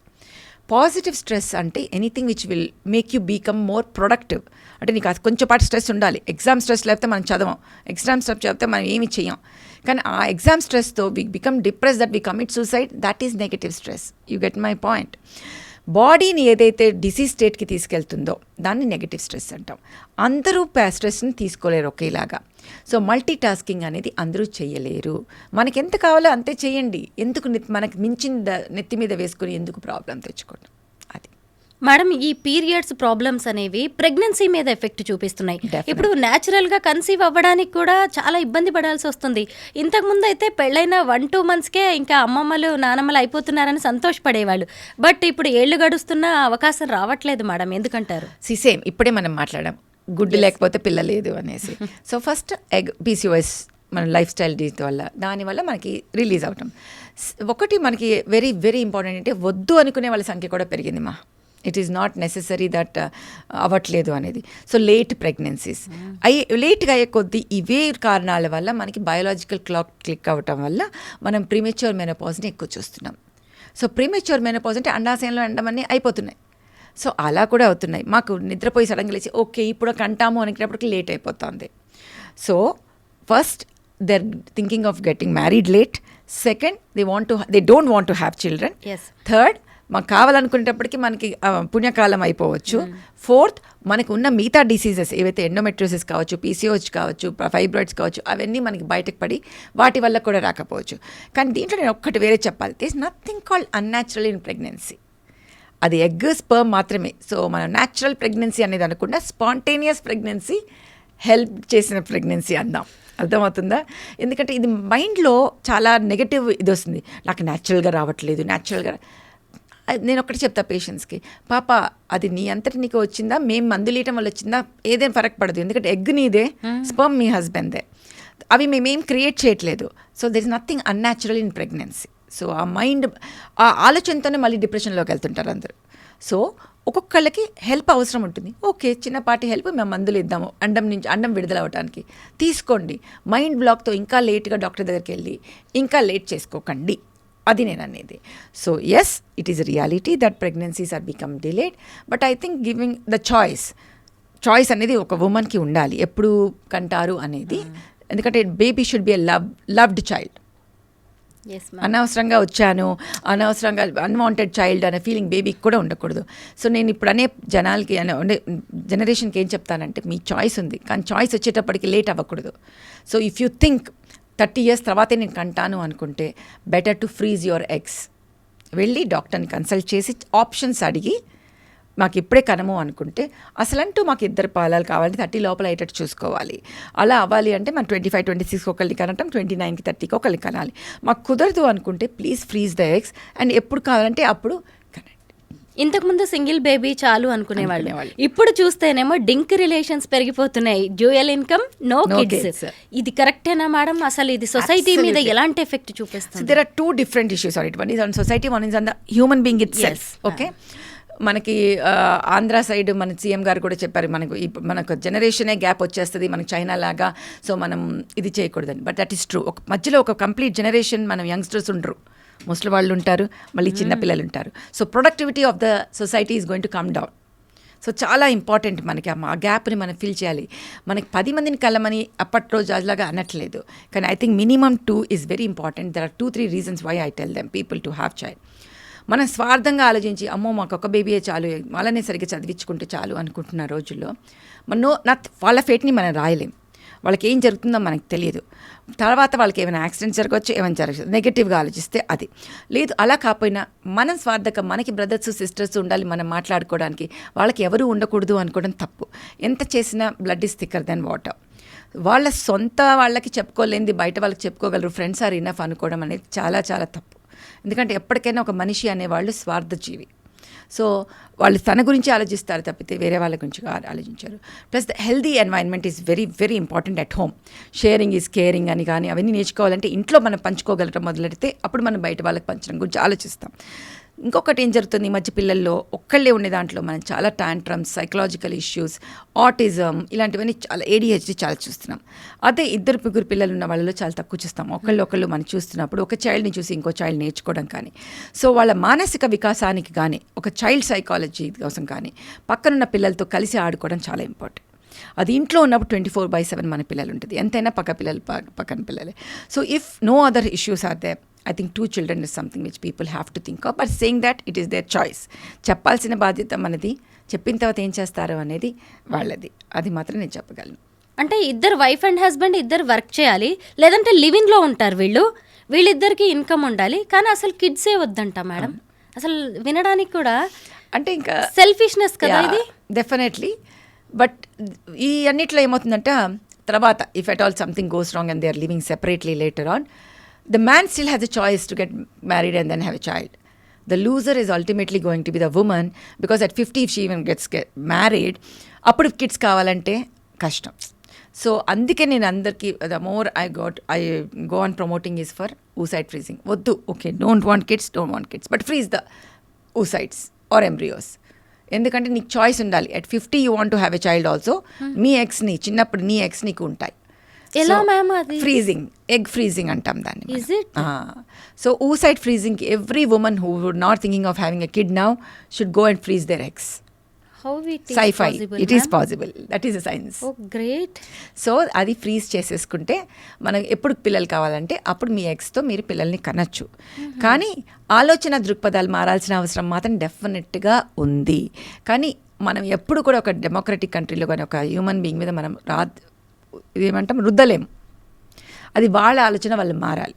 Positive stress అంటే anything which will make you become more productive. అంటే నీకు అది కొంచెం పాటు స్ట్రెస్ ఉండాలి. ఎగ్జామ్ స్ట్రెస్ లేకపోతే మనం చదవం, ఎగ్జామ్ స్ట్రెస్ లేకపోతే మనం ఏమి చేయం. కానీ ఆ ఎగ్జామ్ స్ట్రెస్తో we become depress, that we commit suicide, that is negative stress. You get my point. బాడీని ఏదైతే డిసీజ్ స్టేట్కి తీసుకెళ్తుందో దాన్ని నెగటివ్ స్ట్రెస్ అంటాం. అందరూ స్ట్రెస్ని తీసుకోలేరు ఒకేలాగా. సో మల్టీ టాస్కింగ్ అనేది అందరూ చేయలేరు. మనకి ఎంత కావాలో అంతే చేయండి. ఎందుకు మనకి మించిన నెత్తి మీద వేసుకొని ఎందుకు ప్రాబ్లం తెచ్చుకోండి. అది మేడం, ఈ పీరియడ్స్ ప్రాబ్లమ్స్ అనేవి ప్రెగ్నెన్సీ మీద ఎఫెక్ట్ చూపిస్తున్నాయి. ఇప్పుడు న్యాచురల్గా కన్సీవ్ అవ్వడానికి కూడా చాలా ఇబ్బంది పడాల్సి వస్తుంది. ఇంతకుముందు అయితే పెళ్ళైన 1-2 monthsకే ఇంకా అమ్మమ్మలు నానమ్మలు అయిపోతున్నారని సంతోషపడేవాళ్ళు. బట్ ఇప్పుడు ఏళ్ళు గడుస్తున్న అవకాశం రావట్లేదు మేడం, ఎందుకంటారు? సేమ్ ఇప్పుడే మనం మాట్లాడాం, గుడ్డు లేకపోతే పిల్ల లేదు అనేసి. సో ఫస్ట్ ఎగ్, PCOS, మన లైఫ్ స్టైల్ డీస్ వల్ల, దానివల్ల మనకి రిలీజ్ అవటం. ఒకటి మనకి వెరీ వెరీ ఇంపార్టెంట్ అంటే వద్దు అనుకునే వాళ్ళ సంఖ్య కూడా పెరిగింది మా. It is not necessary that అవ్వట్లేదు అనేది. సో లేట్ ప్రెగ్నెన్సీస్ లేట్గా అయ్యే కొద్దీ ఇవే కారణాల వల్ల మనకి బయోలాజికల్ క్లాక్ క్లిక్ అవ్వటం వల్ల మనం ప్రీమెచ్యూర్ మెనోపాజ్ని ఎక్కువ చూస్తున్నాం. సో ప్రీమెచ్యూర్ మెనోపాజ్ అంటే అండాశయంలో ఎండమన్నీ అయిపోతున్నాయి. సో అలా కూడా అవుతున్నాయి. మాకు నిద్రపోయి సడన్గా లేచి ఓకే ఇప్పుడు కంటాము అనుకున్నప్పటికీ లేట్ అయిపోతుంది. So first they are thinking of getting married late. Second they don't want to have children. Third మాకు కావాలనుకునేటప్పటికీ మనకి పుణ్యకాలం అయిపోవచ్చు. ఫోర్త్ మనకు ఉన్న మిగతా డిసీజెస్ ఏవైతే ఎండోమెట్రియోసిస్ కావచ్చు, PCOS కావచ్చు, ఫైబ్రాయిడ్స్ కావచ్చు, అవన్నీ మనకి బయటకు పడి వాటి వల్ల కూడా రాకపోవచ్చు. కానీ దీంట్లో నేను ఒక్కటి వేరే చెప్పాలి, this nothing called unnatural in pregnancy. అది ఎగ్, స్పర్మ్ మాత్రమే. సో మనం న్యాచురల్ ప్రెగ్నెన్సీ అనేది అనకుండా స్పాంటేనియస్ ప్రెగ్నెన్సీ, హెల్ప్ చేసిన ప్రెగ్నెన్సీ అందాం. అర్థమవుతుందా? ఎందుకంటే ఇది మైండ్లో చాలా నెగటివ్ ఇది వస్తుంది, నాకు న్యాచురల్గా రావట్లేదు, న్యాచురల్గా. నేను ఒకటి చెప్తా పేషెంట్స్కి, పాప అది నీ అంతటి నీకు వచ్చిందా, మేము మందులు ఇవ్వటం వల్ల వచ్చిందా, ఏదైనా ఫరక్ పడదు. ఎందుకంటే ఎగ్ నీదే, స్పర్మ్ మీ హస్బెండ్దే, అవి మేమేం క్రియేట్ చేయట్లేదు. So there is nothing unnatural in pregnancy. So ఆ మైండ్ ఆ ఆలోచనతోనే మళ్ళీ డిప్రెషన్లోకి వెళ్తుంటారు అందరూ. సో ఒక్కొక్కళ్ళకి హెల్ప్ అవసరం ఉంటుంది. ఓకే, చిన్నపాటి హెల్ప్ మేము మందులు ఇద్దాము అండం విడుదల అవ్వడానికి, తీసుకోండి. మైండ్ బ్లాక్తో ఇంకా లేట్గా డాక్టర్ దగ్గరికి వెళ్ళి ఇంకా లేట్ చేసుకోకండి, అది నేను అనేది. So yes, it is reality that pregnancies are become delayed, but I think giving the choice అనేది ఒక ఉమెన్కి ఉండాలి ఎప్పుడు కంటారు అనేది. ఎందుకంటే baby should be a loved child. అనవసరంగా వచ్చాను, అనవసరంగా అన్వాంటెడ్ చైల్డ్ అనే ఫీలింగ్ బేబీకి కూడా ఉండకూడదు. సో నేను ఇప్పుడు జనాలకి జనరేషన్కి ఏం చెప్తానంటే, మీ చాయిస్ ఉంది, కానీ చాయిస్ వచ్చేటప్పటికి లేట్ అవ్వకూడదు. So if you think 30 years తర్వాతే నేను కంటాను అనుకుంటే, better to freeze your eggs. వెళ్ళి డాక్టర్ని కన్సల్ట్ చేసి ఆప్షన్స్ అడిగి, మాకు ఇప్పుడే కనము అనుకుంటే, అసలంటూ మాకు 2 పాలాలు కావాలంటే 30 లోపల అయ్యేటట్టు చూసుకోవాలి. అలా అవ్వాలి అంటే మనం 25, 26 ఒకళ్ళని కనటం, 29కి 30కి ఒకళ్ళని కనాలి. మాకు కుదరదు అనుకుంటే please freeze the eggs, and ఎప్పుడు కావాలంటే అప్పుడు కనండి. ఇంతకుముందు సింగిల్ బేబీ చాలు అనుకునేవాళ్ళు, అనుకునేవాళ్ళు. ఇప్పుడు చూస్తేనేమో డింక్ రిలేషన్స్ పెరిగిపోతున్నాయి, dual income no No kids. kids. ఇది కరెక్టేనా మేడం? అసలు ఇది సొసైటీ మీద Absolutely. ఎలాంటి ఎఫెక్ట్ So చూపిస్తుంది? there are two different issues on it. One is on society, one is on the human being itself. Yes. Okay. మనకి Andhra side మన CM గారు కూడా చెప్పారు, మనకు జనరేషనే గ్యాప్ వచ్చేస్తుంది మనకి చైనా లాగా, సో మనం ఇది చేయకూడదని. But that is true. ఒక మధ్యలో ఒక కంప్లీట్ జనరేషన్ మనం యంగ్స్టర్స్ ఉండరు, ముసలి వాళ్ళు ఉంటారు, మళ్ళీ చిన్నపిల్లలు ఉంటారు. So productivity of the society is going to come down. So చాలా ఇంపార్టెంట్ మనకి ఆ గ్యాప్ని మనం ఫిల్ చేయాలి. మనకి 10 మందిని కలమని అప్పట్లో అలాగా అనట్లేదు, కానీ I think minimum 2 is very important. There are 2-3 reasons why I tell them people to have child. మనం స్వార్థంగా ఆలోచించి అమ్మో మాకు ఒక బేబీయే చాలు, వాళ్ళనే సరిగ్గా చదివించుకుంటే చాలు అనుకుంటున్న రోజుల్లో వాళ్ళ ఫేట్ని మనం రాయలేం. వాళ్ళకి ఏం జరుగుతుందో మనకు తెలియదు. తర్వాత వాళ్ళకి ఏమైనా యాక్సిడెంట్ జరగవచ్చు, ఏమైనా జరగచ్చు, నెగిటివ్గా ఆలోచిస్తే అది లేదు. అలా కాకపోయినా మనం స్వార్థంగా మనకి బ్రదర్స్ సిస్టర్స్ ఉండాలి మనం మాట్లాడుకోవడానికి, వాళ్ళకి ఎవరు ఉండకూడదు అనుకోవడం తప్పు. ఎంత చేసినా blood is thicker then water. వాళ్ళ సొంత వాళ్ళకి చెప్పుకోలేంది బయట వాళ్ళకి చెప్పుకోగలరు, ఫ్రెండ్స్ ఆర్ ఇనఫ్ అనుకోవడం అనేది చాలా చాలా తప్పు. ఎందుకంటే ఎప్పటికైనా ఒక మనిషి అనేవాళ్ళు స్వార్థజీవి. సో వాళ్ళు తన గురించి ఆలోచిస్తారు తప్పితే వేరే వాళ్ళ గురించి ఆలోచించారు. Plus the healthy environment is very very important at home. Sharing is caring అని కానీ అవన్నీ నేర్చుకోవాలంటే ఇంట్లో మనం పంచుకోగలటం మొదలెడితే అప్పుడు మనం బయట వాళ్ళకి పంచడం గురించి ఆలోచిస్తాం. ఇంకొకటి ఏం జరుగుతుంది, ఈ మధ్య పిల్లల్లో ఒక్కళ్ళే ఉండే దాంట్లో మనం చాలా టాంట్రమ్స్, సైకలాజికల్ ఇష్యూస్, ఆటిజం ఇలాంటివన్నీ చాలా, ADHD చాలా చూస్తున్నాం. అదే 2-3 పిల్లలు ఉన్న వాళ్ళలో చాలా తక్కువ చూస్తాం. ఒకళ్ళు మనం చూస్తున్నప్పుడు ఒక చైల్డ్ని చూసి ఇంకో చైల్డ్ నేర్చుకోవడం కానీ, సో వాళ్ళ మానసిక వికాసానికి కానీ, ఒక చైల్డ్ సైకాలజీ కోసం కానీ పక్కనున్న పిల్లలతో కలిసి ఆడుకోవడం చాలా ఇంపార్టెంట్. అది ఇంట్లో ఉన్నప్పుడు 24/7 మన పిల్లలు ఉంటుంది, ఎంతైనా పక్కన పిల్లలే. So if no other issues are there, I think 2 children is something which people have to think of, but saying that it is their choice. చెప్పాల్సిన బాధ్యత మనది, చెప్పిన తర్వాత ఏం చేస్తారో అనేది వాళ్ళది. అది మాత్రం నేను చెప్పగలను. అంటే ఇద్దరు వైఫ్ అండ్ హస్బెండ్ ఇద్దరు వర్క్ చేయాలి, లేదంటే లివింగ్లో ఉంటారు వీళ్ళిద్దరికి ఇన్కమ్ ఉండాలి, కానీ అసలు కిడ్సే వద్దంట మేడం. అసలు వినడానికి కూడా అంటే ఇంకా సెల్ఫిష్నెస్ కదా ఇది. డెఫినెట్లీ. బట్ ఈ అన్నిట్లో ఏమవుతుందంటే తర్వాత if at all something goes wrong and they are living separately later on, the man still has a choice to get married and then have a child. The loser is ultimately going to be the woman, because at 50 if she even gets married, appudu kids kavalante kashtam. So అందుకే నేను అందరికీ the more I go on promoting is for oocyte freezing. వద్దు, okay, don't want kids, but freeze the oocytes or embryos. ఎందుకంటే నీకు choice ఉండాలి. at 50 you want to have a child also. మీ ఎగ్స్ని చిన్నప్పుడు నీ ఎగ్స్ నీకు ఉంటాయి. ఎలా మ్యామ్ అది? ఫ్రీజింగ్, ఎగ్ ఫ్రీజింగ్ అంటాం దాన్ని. Is it? So oocyte freezing, every woman who would not thinking of having a kid now should go and freeze their eggs. How it is Sci-fi. possible, It is ma'am? possible. That is a science. Oh, great. So అది freeze చేసేసుకుంటే మనకు ఎప్పుడు పిల్లలు కావాలంటే అప్పుడు మీ ఎగ్స్తో మీరు పిల్లల్ని కనొచ్చు. కానీ ఆలోచన దృక్పథాలు మారాల్సిన అవసరం మాత్రం డెఫినెట్గా ఉంది. కానీ మనం ఎప్పుడు కూడా ఒక డెమోక్రటిక్ కంట్రీలో కానీ ఒక హ్యూమన్ బీయింగ్ మీద మనం ఇదేమంటాం రుద్దలేము. అది వాళ్ళ ఆలోచన వాళ్ళు మారాలి.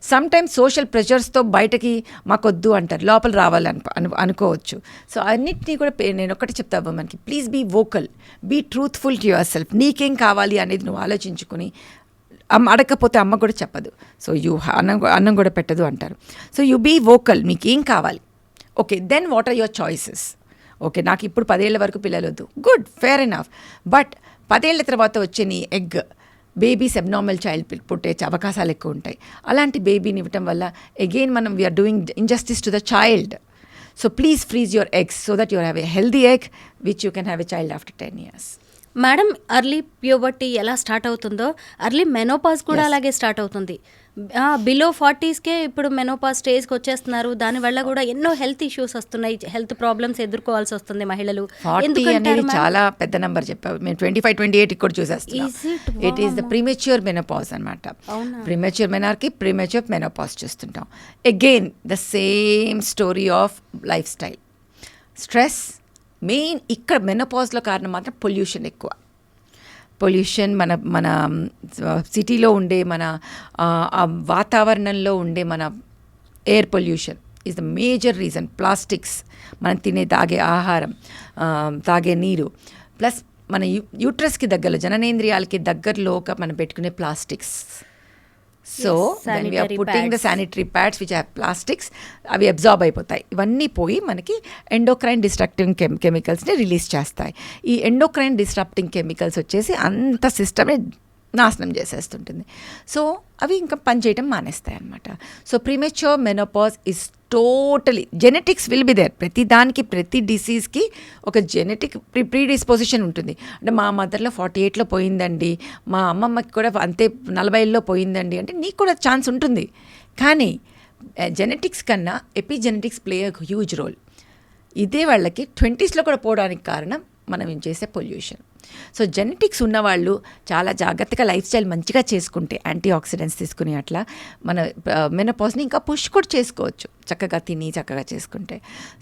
సమ్ టైమ్స్ సోషల్ ప్రెషర్స్తో బయటకి మాకొద్దు అంటారు, లోపల రావాలని అనుకోవచ్చు. సో అన్నిటినీ కూడా నేను ఒకటి చెప్తాను మనకి, please be vocal, be truthful to yourself. నీకేం కావాలి అనేది నువ్వు ఆలోచించుకుని, అడగకపోతే అమ్మ కూడా చెప్పదు, సో అన్నం కూడా పెట్టదు అంటారు. సో యు బీ వోకల్, మీకేం కావాలి, okay, then what are your choices. Okay, నాకు ఇప్పుడు 10 ఏళ్ల వరకు పిల్లలు వద్దు, గుడ్, ఫేర్ ఎనఫ్. బట్ 10 ఏళ్ల తర్వాత వచ్చే నీ ఎగ్ బేబీస్ అబ్నార్మల్ చైల్డ్ పుట్టే అవకాశాలు ఎక్కువ ఉంటాయి. అలాంటి బేబీని ఇవ్వటం వల్ల అగైన్ మనం we are doing injustice to the child. So please freeze your eggs so that you have a healthy egg which you can have a child after 10 years. Madam, early puberty ఎలా స్టార్ట్ అవుతుందో early menopause కూడా అలాగే start అవుతుంది. Below 40sకే ఇప్పుడు menopause స్టేజ్కి వచ్చేస్తున్నారు. దానివల్ల కూడా ఎన్నో హెల్త్ ఇష్యూస్ వస్తున్నాయి, హెల్త్ ప్రాబ్లమ్స్ ఎదుర్కోవాల్సి వస్తుంది మహిళలు. 40 అనేది చాలా పెద్ద నెంబర్ చెప్పావు. మేము 25-28 కూడా చూసేస్తాం. It is the premature menopause అనమాట. ప్రీమెచ్యూర్ మెనార్కి ప్రీమెచ్యూర్ మెనోపాజ్ చూస్తుంటాం. Again the same story of lifestyle, stress main. ఇక్కడ మెనోపాజ్లో కారణం మాత్రం పొల్యూషన్ ఎక్కువ. పొల్యూషన్ మన సిటీలో ఉండే మన వాతావరణంలో ఉండే మన air pollution is the major reason. Plastics, మనం తాగే ఆహారం, తాగే నీరు, ప్లస్ మన యూట్రస్కి దగ్గరలో జననేంద్రియాలకి దగ్గరలో మనం పెట్టుకునే plastics, so when we are putting the sanitary pads which have plastics అవి అబ్జార్బ్ అయిపోతాయి. ఇవన్నీ పోయి మనకి ఎండోక్రైన్ డిస్ట్రక్టింగ్ కెమికల్స్ని రిలీజ్ చేస్తాయి. ఈ ఎండోక్రైన్ డిస్ట్రప్టింగ్ కెమికల్స్ వచ్చేసి అంత సిస్టమ్ని నాశనం చేసేస్తుంటుంది. సో అవి ఇంకా పనిచేయటం మానేస్తాయి అన్నమాట. So premature menopause is totally genetics will be there. ప్రతి దానికి ప్రతి డిసీజ్కి ఒక జెనెటిక్ ప్రీడిస్పోజిషన్ ఉంటుంది. అంటే మా మదర్లో 48లో పోయిందండి, మా అమ్మమ్మకి కూడా అంతే 40లో పోయిందండి అంటే నీకు కూడా ఛాన్స్ ఉంటుంది. కానీ జెనెటిక్స్ కన్నా epigenetics play a huge role. ఇదే వాళ్ళకి 20sలో కూడా పోవడానికి కారణం మనం ఏం చేసే పొల్యూషన్. సో జెనెటిక్స్ ఉన్నవాళ్ళు చాలా జాగ్రత్తగా లైఫ్ స్టైల్ మంచిగా చేసుకుంటే, యాంటీ ఆక్సిడెంట్స్ తీసుకుని అట్లా మన మెనోపాజ్ని ఇంకా పుష్ కూడా చేసుకోవచ్చు చక్కగా తిని చక్కగా చేసుకుంటే.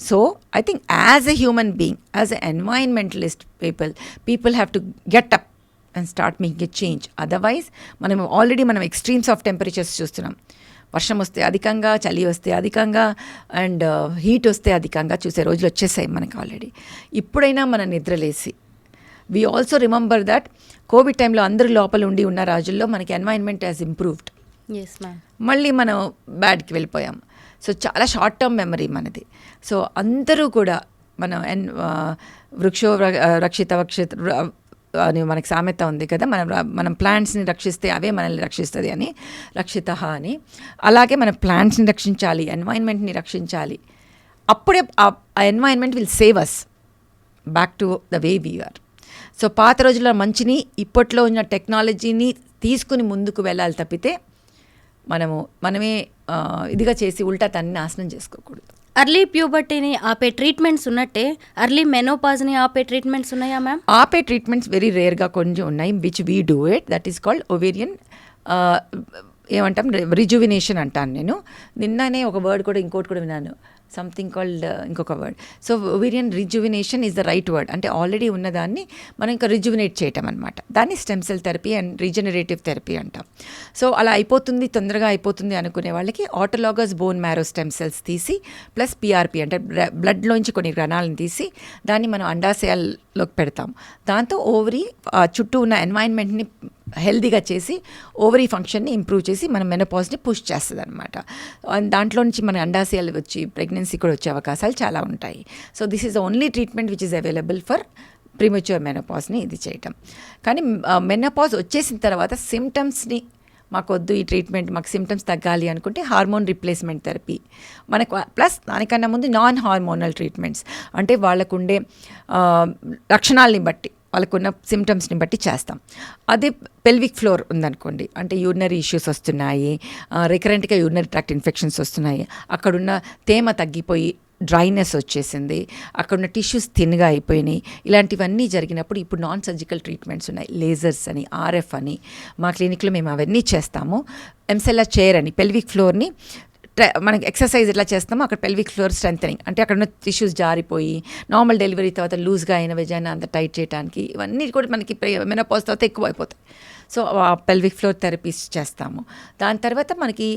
So I think as a human being, as a environmentalist people have to get up and start making a change. Otherwise మనం ఎక్స్ట్రీమ్స్ ఆఫ్ టెంపరేచర్స్ చూస్తున్నాం. వర్షం వస్తే అధికంగా, చలి వస్తే అధికంగా, అండ్ హీట్ వస్తే అధికంగా చూసే రోజులు వచ్చేసాయి మనకు ఆల్రెడీ. ఇప్పుడైనా మన నిద్రలేసి we also remember that covid టైంలో అందరూ లోపల ఉన్న రోజుల్లో మనకి ఎన్వైరన్మెంట్ హ్యాస్ ఇంప్రూవ్డ్. మళ్ళీ మనం బ్యాడ్కి వెళ్ళిపోయాం. సో చాలా షార్ట్ టర్మ్ మెమరీ మనది. సో అందరూ కూడా మనం వృక్షో రక్షిత అని మనకి సామెత ఉంది కదా, మనం ప్లాంట్స్ని రక్షిస్తే అవే మనల్ని రక్షిస్తుంది అని, రక్షిత అని. అలాగే మనం ప్లాంట్స్ని రక్షించాలి, ఎన్వైరన్మెంట్ని రక్షించాలి. అప్పుడే ఆ environment will save us back to the way we are. So పాత రోజుల్లో మంచిని, ఇప్పట్లో ఉన్న టెక్నాలజీని తీసుకుని ముందుకు వెళ్ళాలి తప్పితే మనమే ఇదిగా చేసి ఉల్టా తన్ని నాశనం చేసుకోకూడదు. అర్లీ ప్యూబర్టీని ఆపే ట్రీట్మెంట్స్ ఉన్నట్టే అర్లీ మెనోపాజ్ని ఆపే ట్రీట్మెంట్స్ ఉన్నాయా మ్యామ్? ఆపే ట్రీట్మెంట్స్ వెరీ రేర్గా కొంచెం ఉన్నాయి, which we do it. That is called ovarian ఏమంటాం రిజువినేషన్ అంటాను నేను. నిన్ననే ఒక వర్డ్ కూడా ఇంకోటి కూడా విన్నాను, సంథింగ్ కాల్డ్ ఇంకొక word. So ovarian rejuvenation is the right word. అంటే ఆల్రెడీ ఉన్నదాన్ని మనం ఇంకా రిజువినేట్ చేయటం అనమాట. దాన్ని stem cell therapy and regenerative therapy అంటాం. సో అలా అయిపోతుంది, తొందరగా అయిపోతుంది అనుకునే వాళ్ళకి autologous bone marrow stem cells తీసి ప్లస్ పిఆర్పి అంటే బ్లడ్లోంచి కొన్ని కణాలను తీసి దాన్ని మనం అండాశయాల్లోకి పెడతాం. దాంతో ఓవరీ చుట్టూ ఉన్న ఎన్వైరన్మెంట్ని హెల్దీగా చేసి ఓవరీ ఫంక్షన్ని ఇంప్రూవ్ చేసి మన మెనోపాజ్ని పుష్ చేస్తుంది అనమాట. దాంట్లో నుంచి మన అండాశయాలు వచ్చి ప్రెగ్నెన్సీ కూడా వచ్చే అవకాశాలు చాలా ఉంటాయి. So this is the only treatment which is available for premature మెనోపాజ్ని ఇది చేయటం. కానీ మెనోపాజ్ వచ్చేసిన తర్వాత సిమ్టమ్స్ని మాకొద్దు ఈ ట్రీట్మెంట్, మాకు సిమ్టమ్స్ తగ్గాలి అనుకుంటే హార్మోన్ రీప్లేస్మెంట్ థెరపీ మనకు, ప్లస్ దానికన్నా ముందు నాన్ హార్మోనల్ ట్రీట్మెంట్స్ అంటే వాళ్ళకుండే లక్షణాలని బట్టి వాళ్ళకున్న సిమ్టమ్స్ని బట్టి చేస్తాం. అదే పెల్విక్ ఫ్లోర్ ఉందనుకోండి, అంటే యూరినరీ ఇష్యూస్ వస్తున్నాయి, రికరెంట్గా యూరినరీ ట్రాక్ట్ ఇన్ఫెక్షన్స్ వస్తున్నాయి, అక్కడున్న తేమ తగ్గిపోయి డ్రైనెస్ వచ్చేసింది, అక్కడున్న టిష్యూస్ థిన్గా అయిపోయినాయి, ఇలాంటివన్నీ జరిగినప్పుడు ఇప్పుడు నాన్ సర్జికల్ ట్రీట్మెంట్స్ ఉన్నాయి. లేజర్స్ అని, ఆర్ఎఫ్ అని మా క్లినిక్లో మేము అవన్నీ చేస్తాము. ఎంసెల్ఆర్ చైర్ అని పెల్విక్ ఫ్లోర్ని మనకి ఎక్సర్సైజ్ ఎట్లా చేస్తామో అక్కడ పెల్విక్ ఫ్లోర్ స్ట్రెంథనింగ్ అంటే అక్కడ ఉన్న టిష్యూస్ జారిపోయి నార్మల్ డెలివరీ తర్వాత లూజ్గా అయిన వెజైనా అంత టైట్ చేయడానికి ఇవన్నీ కూడా మనకి మెనోపాజ్ తర్వాత ఎక్కువ అయిపోతాయి. సో పెల్విక్ ఫ్లోర్ థెరపీస్ చేస్తాము. దాని తర్వాత మనకి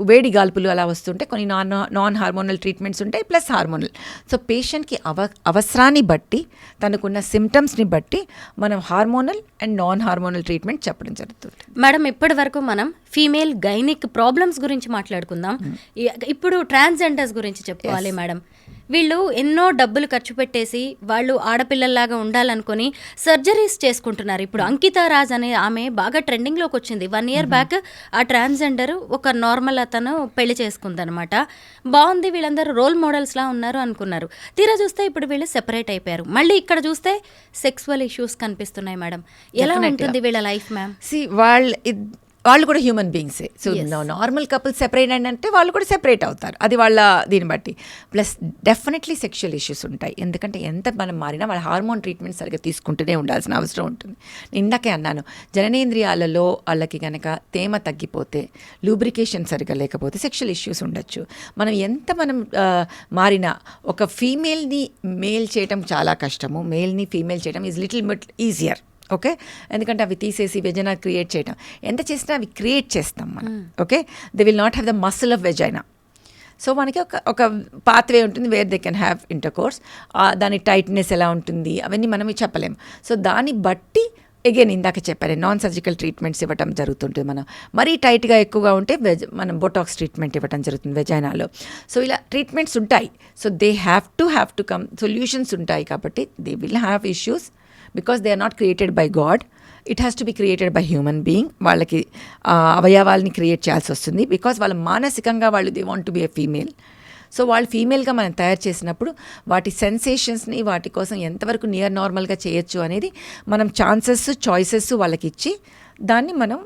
వేడి గాల్పులు అలా వస్తుంటే కొన్ని నాన్ హార్మోనల్ ట్రీట్మెంట్స్ ఉంటాయి, ప్లస్ హార్మోనల్. సో పేషెంట్కి అవసరాన్ని బట్టి తనకున్న సిమ్టమ్స్ని బట్టి మనం hormonal and non hormonal treatment చెప్పడం జరుగుతుంది. మేడం ఇప్పటి వరకు మనం ఫీమేల్ గైనిక్ ప్రాబ్లమ్స్ గురించి మాట్లాడుకుందాం. ఇప్పుడు ట్రాన్స్జెండర్స్ గురించి చెప్పుకోవాలి మేడం. వీళ్ళు ఎన్నో డబ్బులు ఖర్చు పెట్టేసి వాళ్ళు ఆడపిల్లల్లాగా ఉండాలనుకొని సర్జరీస్ చేసుకుంటున్నారు. ఇప్పుడు అంకితా రాజ్ అనే ఆమె బాగా ట్రెండింగ్లోకి వచ్చింది. 1 year బ్యాక్ ఆ ట్రాన్స్జెండర్ ఒక నార్మల్ అతను పెళ్లి చేసుకుందనమాట. బాగుంది, వీళ్ళందరూ రోల్ మోడల్స్లా ఉన్నారు అనుకున్నారు. తీరా చూస్తే ఇప్పుడు వీళ్ళు సెపరేట్ అయిపోయారు. మళ్ళీ ఇక్కడ చూస్తే సెక్సువల్ ఇష్యూస్ కనిపిస్తున్నాయి మేడం. ఎలా ఉంటుంది వీళ్ళ లైఫ్ మ్యామ్? వాళ్ళు కూడా హ్యూమన్ బీయింగ్సే. సో నార్మల్ కపుల్స్ సెపరేట్ అంటే వాళ్ళు కూడా సెపరేట్ అవుతారు, అది వాళ్ళ దీన్ని బట్టి. ప్లస్ డెఫినెట్లీ సెక్షువల్ ఇష్యూస్ ఉంటాయి, ఎందుకంటే ఎంత మనం మారినా వాళ్ళ హార్మోన్ ట్రీట్మెంట్ సరిగ్గా తీసుకుంటూనే ఉండాల్సిన అవసరం ఉంటుంది. ఇందాకే అన్నాను, జననేంద్రియాలలో వాళ్ళకి కనుక తేమ తగ్గిపోతే, లూబ్రికేషన్ సరిగ్గా లేకపోతే సెక్షువల్ ఇష్యూస్ ఉండొచ్చు. మనం మారినా ఒక ఫీమేల్ని మేల్ చేయటం చాలా కష్టము, మేల్ని ఫీమేల్ చేయడం is little bit easier. Okay, ఎందుకంటే అవి తీసేసి వెజైనా క్రియేట్ చేయడం, ఎంత చేసినా అవి క్రియేట్ చేస్తాం మనం. Okay, they will not have the muscle of vagina. So మనకి ఒక పాత్వే ఉంటుంది where they can have inter course. దాని టైట్నెస్ ఎలా ఉంటుంది అవన్నీ మనం చెప్పలేము. సో దాన్ని బట్టి అగైన్ ఇందాక చెప్పారు నాన్ సర్జికల్ ట్రీట్మెంట్స్ ఇవ్వటం జరుగుతుంటుంది. మనం మరీ టైట్గా ఎక్కువగా ఉంటే మనం బొటాక్స్ ట్రీట్మెంట్ ఇవ్వటం జరుగుతుంది వెజైనాలో. సో ఇలా ట్రీట్మెంట్స్ ఉంటాయి. So they have to come, solutions ఉంటాయి. కాబట్టి they will have issues because they are not created by God. It has to be created by human being. వాళ్ళకి అవయవాల్ని క్రియేట్ చేయాల్సి వస్తుంది బికాస్ వాళ్ళ మానసికంగా వాళ్ళు they want to be a female. So వాళ్ళు ఫీమేల్గా మనం తయారు చేసినప్పుడు వాటి సెన్సేషన్స్ని వాటి కోసం ఎంతవరకు నియర్ నార్మల్గా చేయొచ్చు అనేది మనం చాయిసెస్ వాళ్ళకి ఇచ్చి దాన్ని మనం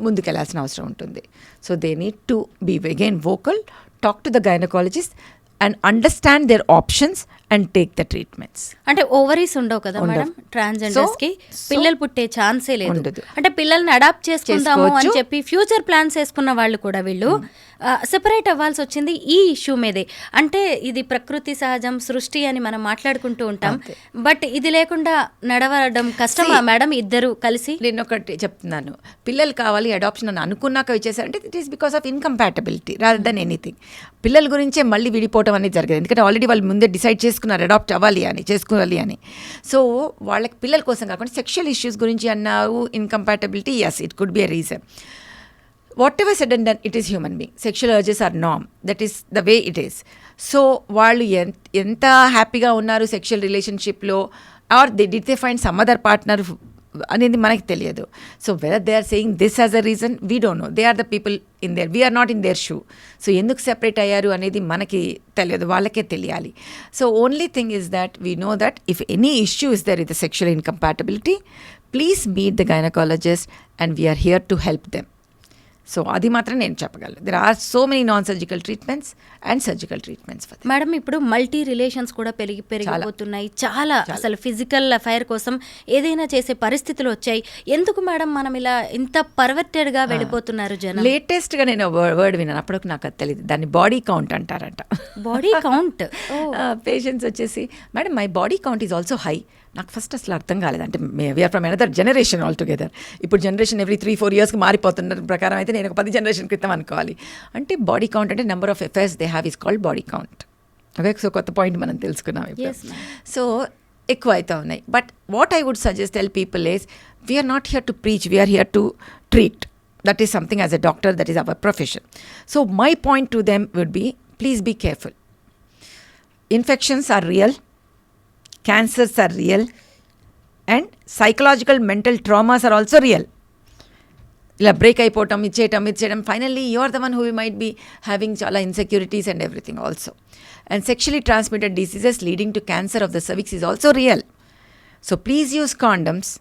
ముందుకెళ్లాల్సిన అవసరం ఉంటుంది. So they need to be again vocal, talk to the gynaecologist and understand their options and take the treatments. అంటే ఓవరీస్ ఉండవు కదా మేడం ట్రాన్స్జెండర్స్ కి, పిల్లలు పుట్టే ఛాన్సే లేదు. అంటే పిల్లల్ని అడాప్ట్ చేసుకుందాము అని చెప్పి ఫ్యూచర్ ప్లాన్స్ వేసుకున్న వాళ్ళు కూడా వీళ్ళు సెపరేట్ అవ్వాల్సి వచ్చింది ఈ ఇష్యూ మీదే. అంటే ఇది ప్రకృతి సహజం, సృష్టి అని మనం మాట్లాడుకుంటూ ఉంటాం. బట్ ఇది లేకుండా నడవడం కష్టమా మేడం ఇద్దరు కలిసి? నేను ఒకటి చెప్తున్నాను, పిల్లలు కావాలి అడాప్షన్ అని అనుకున్నాక ఇచ్చేసారంటే it is because of incompatibility rather than anything. పిల్లల గురించే మళ్ళీ విడిపోవడం అనేది జరిగేది, ఎందుకంటే ఆల్రెడీ వాళ్ళు ముందే డిసైడ్ చేసుకున్నారు అడాప్ట్ అవ్వాలి అని, చేసుకోవాలి అని. సో వాళ్ళకి పిల్లల కోసం కాకుండా సెక్షువల్ ఇష్యూస్ గురించి అన్నారు, incompatibility, yes it could be a reason. whatever said and done, it is human being. Sexual urges are norm. That is the way it is. So వాళ్ళు ఎంత హ్యాపీగా ఉన్నారు సెక్షువల్ రిలేషన్షిప్లో, or did they find some other partner అనేది మనకి తెలియదు. So whether they are saying this as a reason, we don't know. They are the people in there, we're not in their shoe. So ఎందుకు separate అయ్యారు అనేది మనకి తెలియదు, వాళ్ళకే తెలియాలి. So only thing is that we know that if any issue is there with the sexual incompatibility, please meet the gynaecologist and we're here to help them. So అది మాత్రం నేను చెప్పగలను. There are so many non surgical treatments and surgical treatments. Madam ఇప్పుడు multi relations కూడా పెరిగిపోతున్నాయి చాలా. అసలు physical affair కోసం ఏదైనా చేసే పరిస్థితులు వచ్చాయి. ఎందుకు మేడం మనం ఇలా ఇంత పర్వర్టెడ్గా వెళ్ళిపోతున్నారు జనం? లేటెస్ట్గా నేను వర్డ్ విన్నాను, అప్పటికి నాకు అది తెలియదు, దాన్ని బాడీ కౌంట్ అంటారంట. Body count? పేషెంట్స్ వచ్చేసి madam my body count is also high. నాకు ఫస్ట్ అసలు అర్థం కాలేదు. అంటే we're from another generation altogether. ఇప్పుడు జనరేషన్ ఎవ్రీ 3-4 yearsకి మారిపోతున్న ప్రకారం అయితే నేను ఒక 10 జనరేషన్ క్రితం అనుకోవాలి. అంటే బాడీ కౌంట్ అంటే number of affairs they have is called body count. Okay, so కొత్త పాయింట్ మనం తెలుసుకున్నాం ఇప్పుడు. సో ఎక్కువ అవుతా ఉన్నాయి. But what I would suggest tell people is we're not here to preach, we're here to treat. That is something as a doctor, that is our profession. So my point to them would be, please be careful. Infections are real. Cancers are real, and psychological mental traumas are also real. ఇలా break అయిపోవటం, ఇచ్చేయటం, finally you are the one who might be having చాలా insecurities and everything also. And sexually transmitted diseases leading to cancer of the cervix is also real. So please use condoms.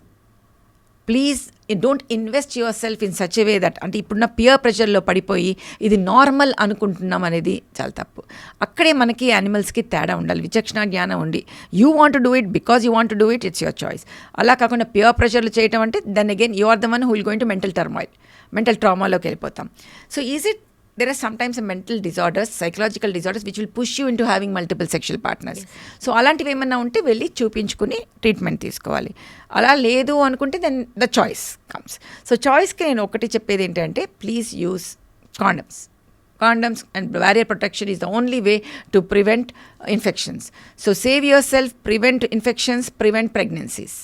Please don't invest yourself in such a way that, అంటే ఇప్పుడున్న pear ప్రెషర్లో పడిపోయి ఇది normal అనుకుంటున్నాం అనేది చాలా తప్పు. అక్కడే మనకి యానిమల్స్కి తేడా ఉండాలి, విచక్షణ జ్ఞానం ఉండి you want to do it because you want to do it, it's your choice. అలా కాకుండా పియర్ ప్రెషర్లు చేయటం అంటే then again you are the one who will going to mental ట్రామాలోకి వెళ్ళిపోతాం. So is it there are sometimes mental disorders, psychological disorders which will push you into having multiple sexual partners. So అలాంటివి ఏమన్నా ఉంటే వెళ్ళి చూపించుకుని treatment తీసుకోవాలి. అలా లేదు అనుకుంటే then the choice comes. So చాయిస్కి నేను ఒకటి చెప్పేది ఏంటంటే please use condoms and barrier protection is the only way to prevent infections. So save yourself, prevent infections, prevent pregnancies.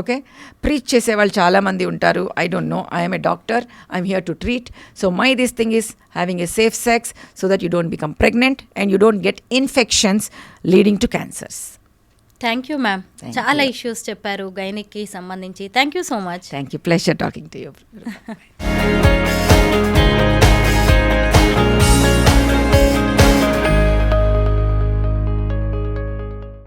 Okay, preach చేసేవాళ్ళు చాలామంది ఉంటారు. I don't know, I'm a doctor, I'm here to treat. So my this thing is having a safe sex so that you don't become pregnant and you don't get infections leading to cancers. Thank you ma'am, చాలా issues చెప్పారు గైనిక్కి సంబంధించి. Thank you so much. Thank you, pleasure talking to you.